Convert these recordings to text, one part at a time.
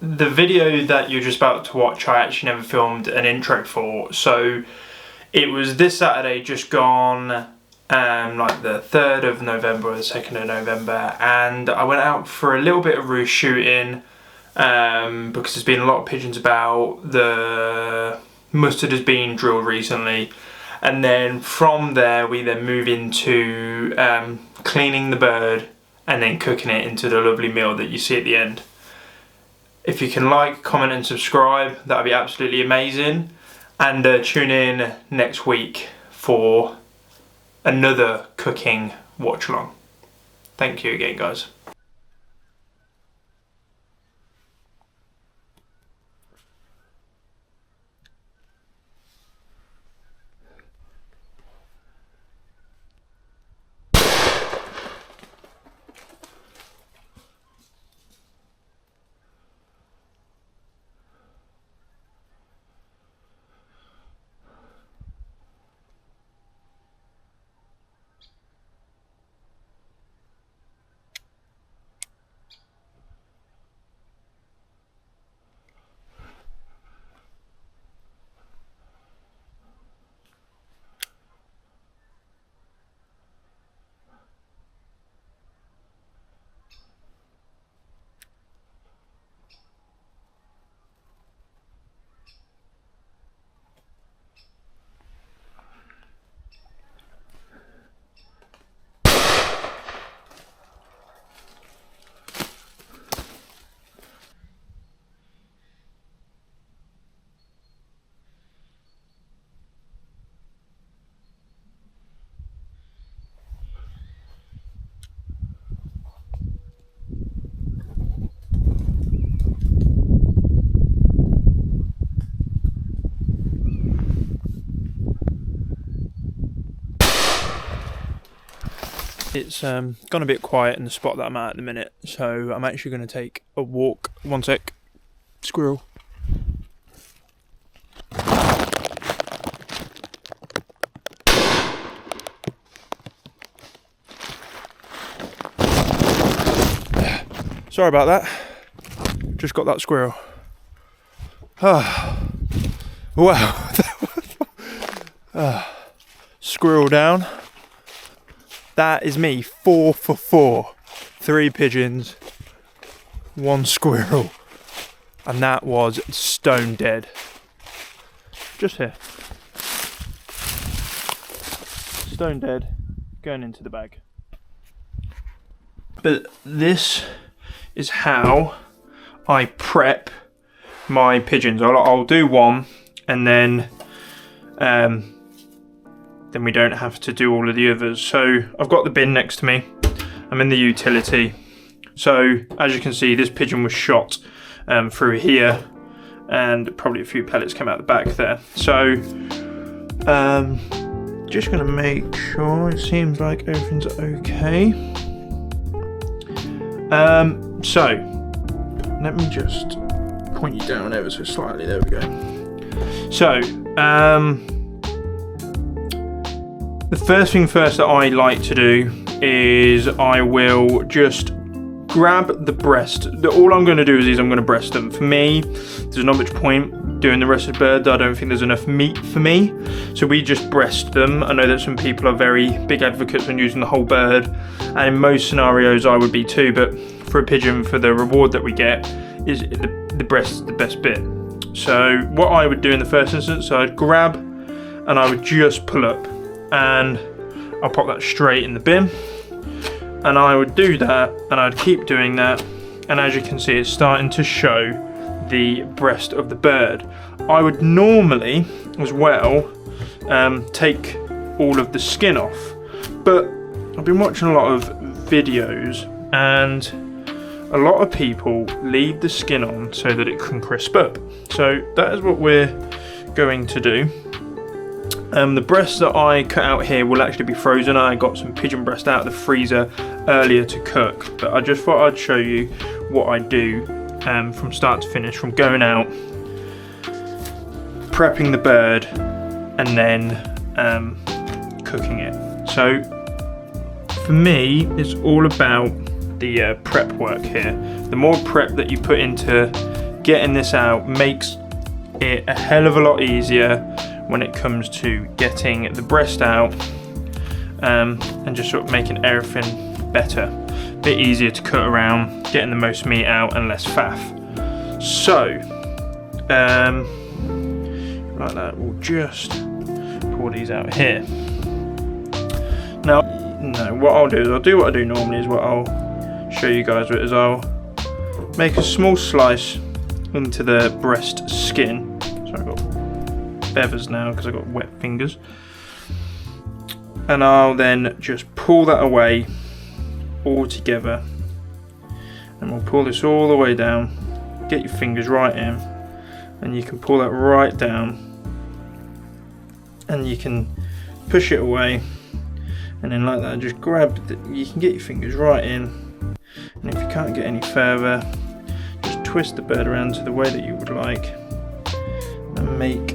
the video that you're just about to watch, I actually never filmed an intro for. So it was this Saturday just gone, like the 3rd of November or the 2nd of November, and I went out for a little bit of roost shooting because there's been a lot of pigeons about. The mustard has been drilled recently, and then from there we then move into cleaning the bird and then cooking it into the lovely meal that you see at the end. If you can like, comment and subscribe, that would be absolutely amazing. And tune in next week for another cooking watch along. Thank you again, guys. It's gone a bit quiet in the spot that I'm at the minute, so I'm actually going to take a walk. One sec. Squirrel. Sorry about that. Just got that squirrel. Ah, wow. Squirrel down. That is me, 4 for 4. 3 pigeons, 1 squirrel. And that was stone dead. Just here. Stone dead, going into the bag. But this is how I prep my pigeons. I'll do one, and then we don't have to do all of the others. So I've got the bin next to me. I'm in the utility. So as you can see, this pigeon was shot through here, and probably a few pellets came out the back there. So just gonna make sure it seems like everything's okay. So let me just point you down ever so slightly. There we go. So the first thing first that I like to do is I will just grab the breast. All I'm going to do is I'm going to breast them. For me, there's not much point doing the rest of the bird. I don't think there's enough meat for me. So we just breast them. I know that some people are very big advocates on using the whole bird, and in most scenarios I would be too, but for a pigeon, for the reward that we get, is the breast is the best bit. So what I would do in the first instance, I'd grab and I would just pull up, and I'll pop that straight in the bin, and I would do that, and I'd keep doing that, and as you can see, it's starting to show the breast of the bird. I would normally as well take all of the skin off, but I've been watching a lot of videos, and a lot of people leave the skin on so that it can crisp up. So that is what we're going to do. The breast that I cut out here will actually be frozen. I got some pigeon breast out of the freezer earlier to cook, but I just thought I'd show you what I do from start to finish, from going out, prepping the bird, and then cooking it. So for me, it's all about the prep work here. The more prep that you put into getting this out makes it a hell of a lot easier when it comes to getting the breast out, and just sort of making everything better. A bit easier to cut around, getting the most meat out and less faff. So, like that, we'll just pull these out here. Now, no, what I'll do is I'll do what I do normally, is what I'll show you guys with, is I'll make a small slice into the breast skin. So I've got feathers now because I've got wet fingers. And I'll then just pull that away all together. And we'll pull this all the way down. Get your fingers right in. And you can pull that right down. And you can push it away. And then like that, just grab, you can get your fingers right in. And if you can't get any further, just twist the bird around to the way that you would like. And make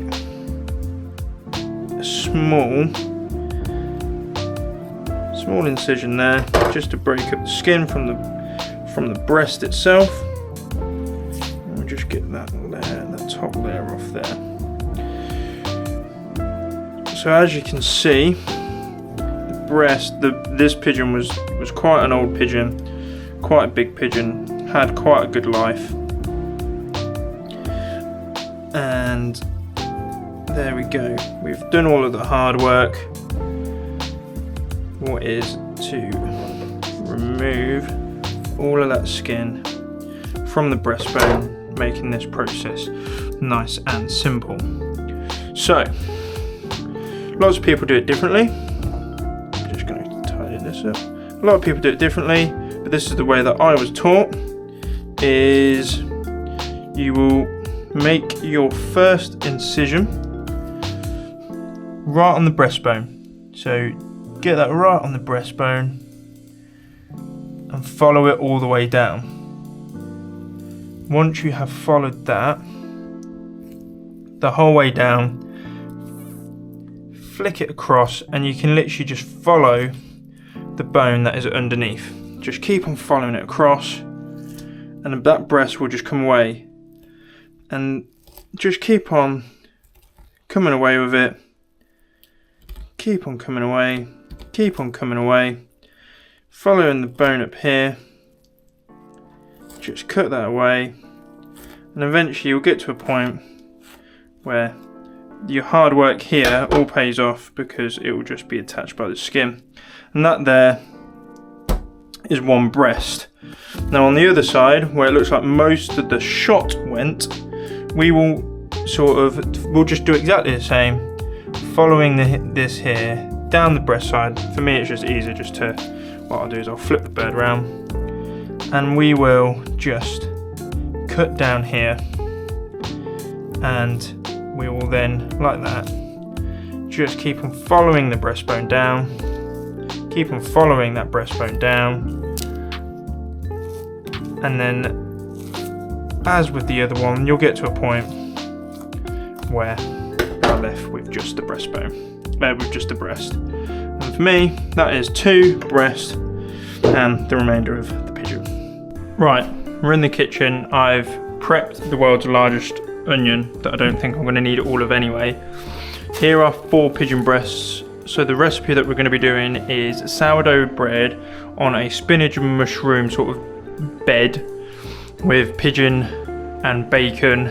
a small incision there, just to break up the skin from the breast itself. And we'll just get that layer, that top layer off there. So as you can see, the breast, this pigeon was quite an old pigeon, quite a big pigeon, had quite a good life. And there we go. We've done all of the hard work. What is to remove all of that skin from the breastbone, making this process nice and simple. So, lots of people do it differently. I'm just going to tidy this up. A lot of people do it differently, but this is the way that I was taught. Is you will make your first incision right on the breastbone. So get that right on the breastbone and follow it all the way down. Once you have followed that the whole way down, flick it across and you can literally just follow the bone that is underneath. Just keep on following it across and that breast will just come away, and just keep on coming away with it. Keep on coming away. Keep on coming away, following the bone up here. Just cut that away, and eventually you'll get to a point where your hard work here all pays off, because it will just be attached by the skin. And that there is one breast. Now on the other side, where it looks like most of the shot went, we'll just do exactly the same, following this here down the breast side. For me it's just easier just to, what I'll do is I'll flip the bird around and we will just cut down here, and we will then, like that, just keep on following the breastbone down, keep on following that breastbone down, and then as with the other one you'll get to a point where you're left with just the breastbone. With just the breast. And for me, that is 2 breasts and the remainder of the pigeon. Right, we're in the kitchen. I've prepped the world's largest onion that I don't think I'm going to need all of anyway. Here are 4 pigeon breasts. So the recipe that we're going to be doing is sourdough bread on a spinach and mushroom sort of bed with pigeon and bacon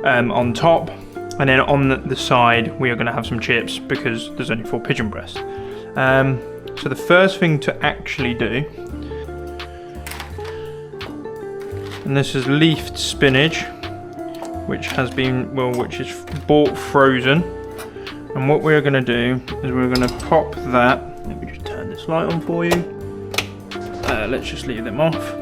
on top. And then on the side we are going to have some chips, because there's only 4 pigeon breasts. So the first thing to actually do, and this is leafed spinach, which is bought frozen. And what we're going to do is we're going to pop that. Let me just turn this light on for you. Let's just leave them off.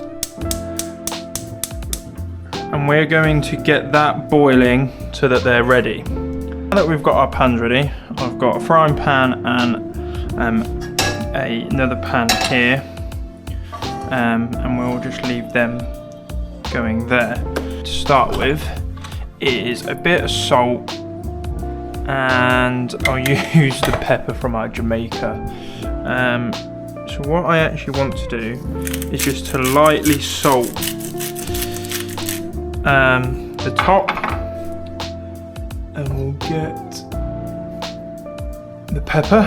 And we're going to get that boiling so that they're ready. Now that we've got our pans ready, I've got a frying pan and another pan here, and we'll just leave them going there. To start with is a bit of salt, and I'll use the pepper from our Jamaica. So what I actually want to do is just to lightly salt the top, and we'll get the pepper,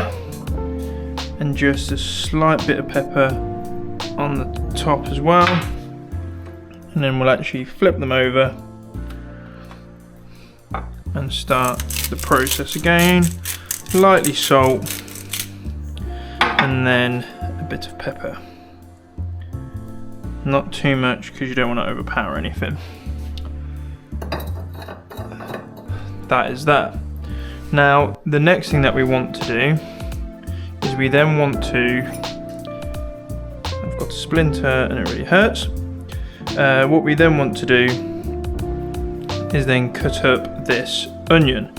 and just a slight bit of pepper on the top as well, and then we'll actually flip them over and start the process again. Lightly salt, and then a bit of pepper. Not too much because you don't want to overpower anything. That is that. Now the next thing that we want to do is we then want to, I've got a splinter and it really hurts. What we then want to do is then cut up this onion.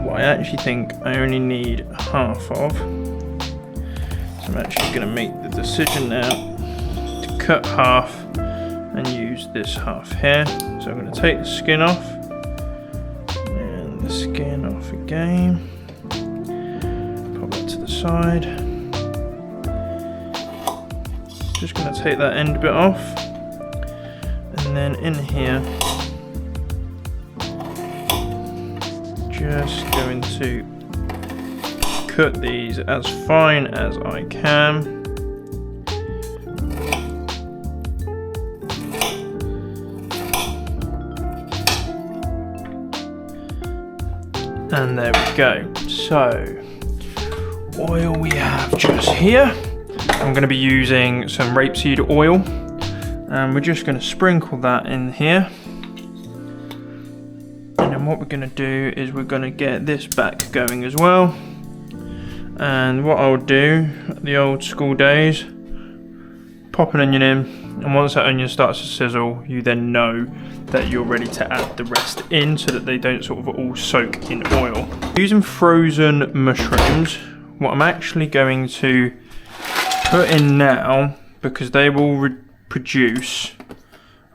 What I actually think I only need half of. So I'm actually going to make the decision now to cut half and use this half here. So I'm going to take the skin off and the skin off again. Pop that to the side. Just going to take that end bit off, and then in here just going to cut these as fine as I can. And there we go. So, oil we have just here. I'm going to be using some rapeseed oil, and we're just going to sprinkle that in here. And what we're going to do is we're going to get this back going as well. And what I'll do, the old school days, pop an onion in, and once that onion starts to sizzle, you then know that you're ready to add the rest in so that they don't sort of all soak in oil. Using frozen mushrooms, what I'm actually going to put in now, because they will produce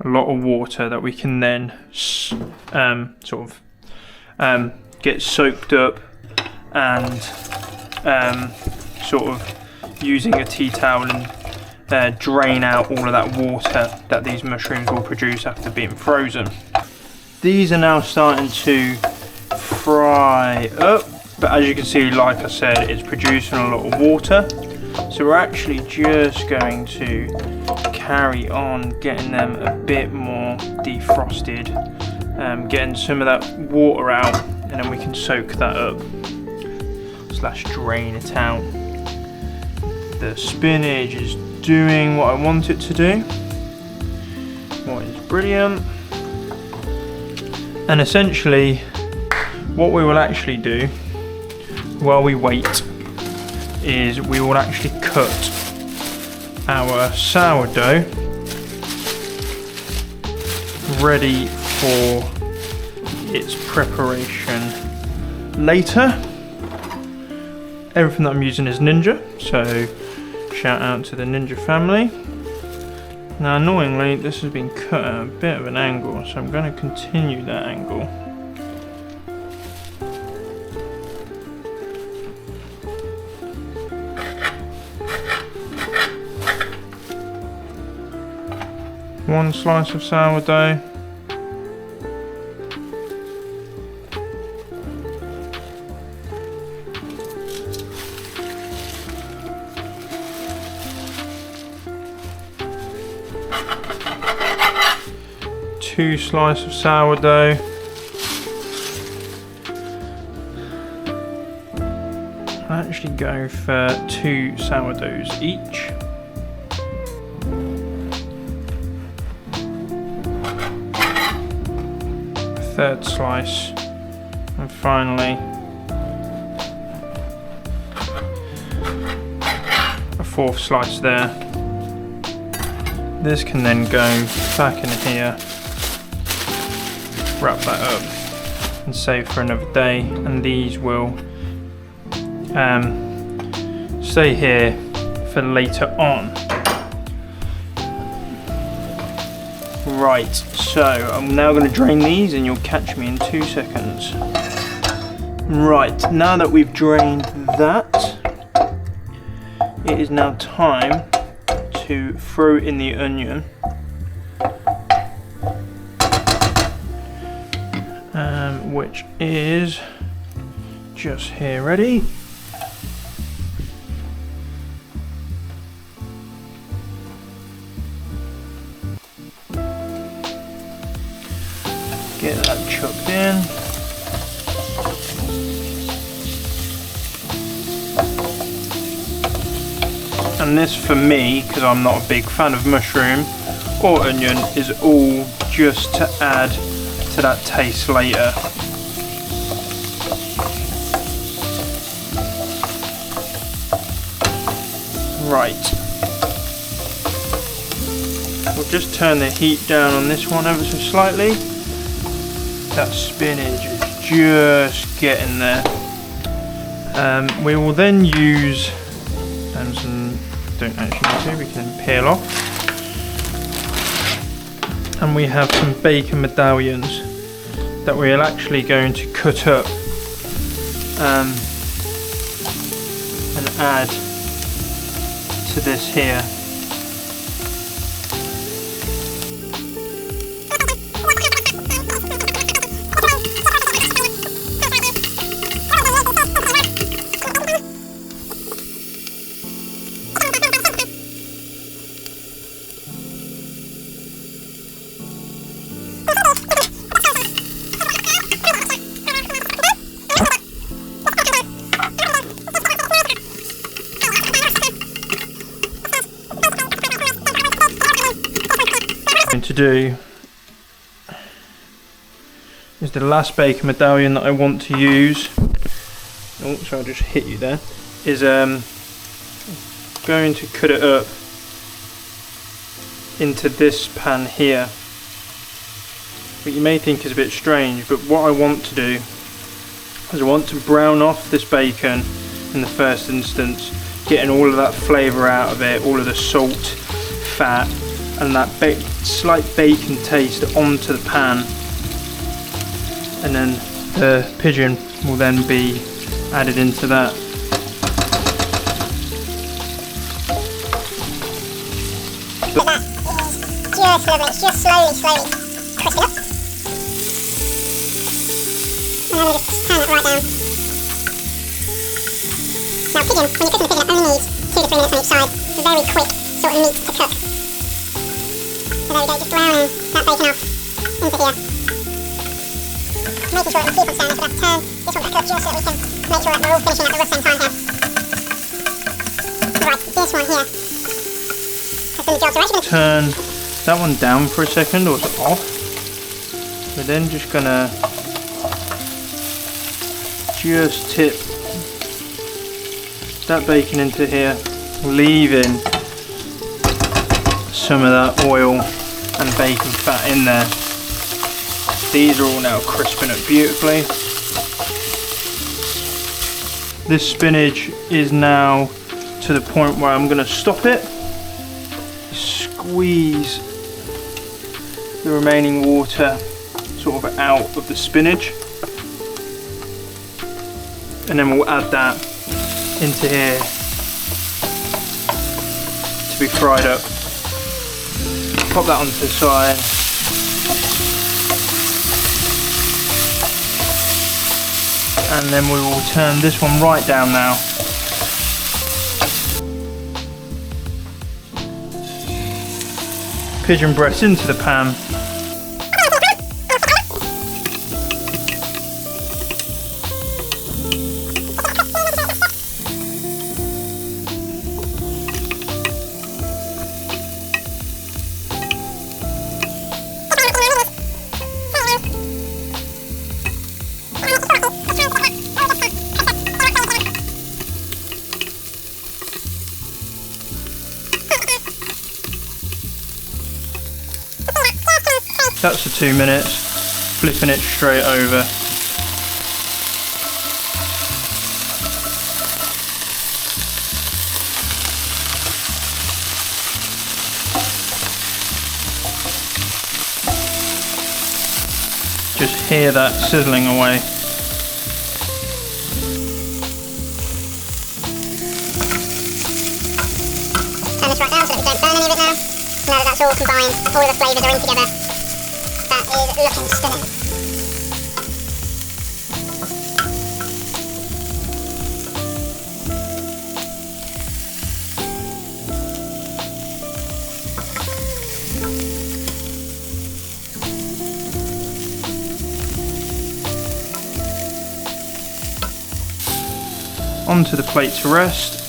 a lot of water that we can then get soaked up, and sort of using a tea towel and drain out all of that water that these mushrooms will produce after being frozen. These are now starting to fry up, but as you can see, like I said, it's producing a lot of water. So we're actually just going to carry on getting them a bit more defrosted, getting some of that water out, and then we can soak that up / drain it out. The spinach is doing what I want it to do, what is brilliant. And essentially what we will actually do while we wait is we will actually cut our sourdough ready for its preparation later. Everything that I'm using is Ninja, so shout out to the Ninja family. Now annoyingly this has been cut at a bit of an angle, so I'm going to continue that angle. One slice of sourdough. Two slices of sourdough. I'll actually go for 2 sourdoughs each. Third slice, and finally a 4th slice there. This can then go back in here, wrap that up and save for another day, and these will stay here for later on. Right, so I'm now going to drain these and you'll catch me in 2 seconds. Right, now that we've drained that, it is now time to throw in the onion. which is just here ready. Get that chucked in. And this for me, because I'm not a big fan of mushroom or onion, is all just to add to that taste later. Right. We'll just turn the heat down on this one ever so slightly. That spinach is just getting there. We will then use some, don't actually need to, we can peel off. And we have some bacon medallions that we're actually going to cut up and add to this here. To do is the last bacon medallion that I want to use. Oh, so I'll just hit you there. Is going to cut it up into this pan here. What you may think is a bit strange, but what I want to do is I want to brown off this bacon in the first instance, getting all of that flavour out of it, all of the salt, fat, and that slight bacon taste onto the pan, and then the pigeon will then be added into that. That is just lovely, it's just slowly crisp it up. And then we just turn it right down. Now pigeon, when you're cooking the pigeon, it only needs 2 to 3 minutes on each side. It's a very quick sort of meat to cook. So there we go, just browning that bacon off into here. Making sure it can keep on staying, so we have to turn this one back up just so that we can make sure that we're all finishing at the same time here. Right, this one here has done the job. So we're actually turn that one down for a second, or it's off. We're then just gonna just tip that bacon into here, leaving some of that oil and bacon fat in there. These are all now crisping up beautifully. This spinach is now to the point where I'm going to stop it, squeeze the remaining water sort of out of the spinach, and then we'll add that into here to be fried up. Pop that onto the side. And then we will turn this one right down now. Pigeon breast into the pan. That's for 2 minutes, flipping it straight over. Just hear that sizzling away. turn this right down so that we don't burn any of it now. Now that that's all combined, all of the flavours are in together. That is looking stunning. onto the plate to rest.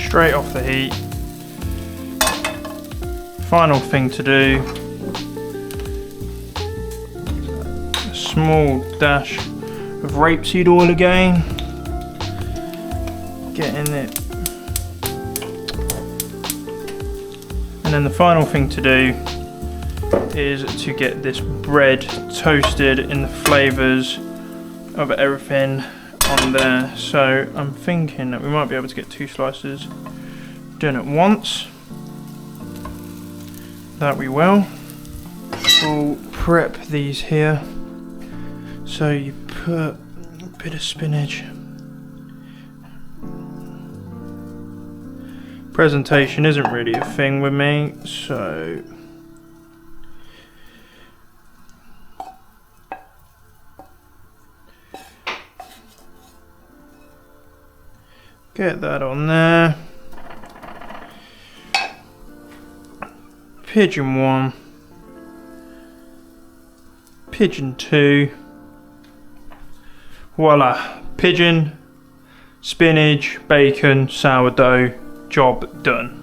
Straight off the heat. Final thing to do, a small dash of rapeseed oil again. Getting it. And then the final thing to do is to get this bread toasted in the flavours of everything on there. So I'm thinking that we might be able to get 2 slices done at once. That we will. We'll prep these here. So you put a bit of spinach. Presentation isn't really a thing with me, so get that on there. Pigeon 1, pigeon 2. Voila, pigeon, spinach, bacon, sourdough, job done.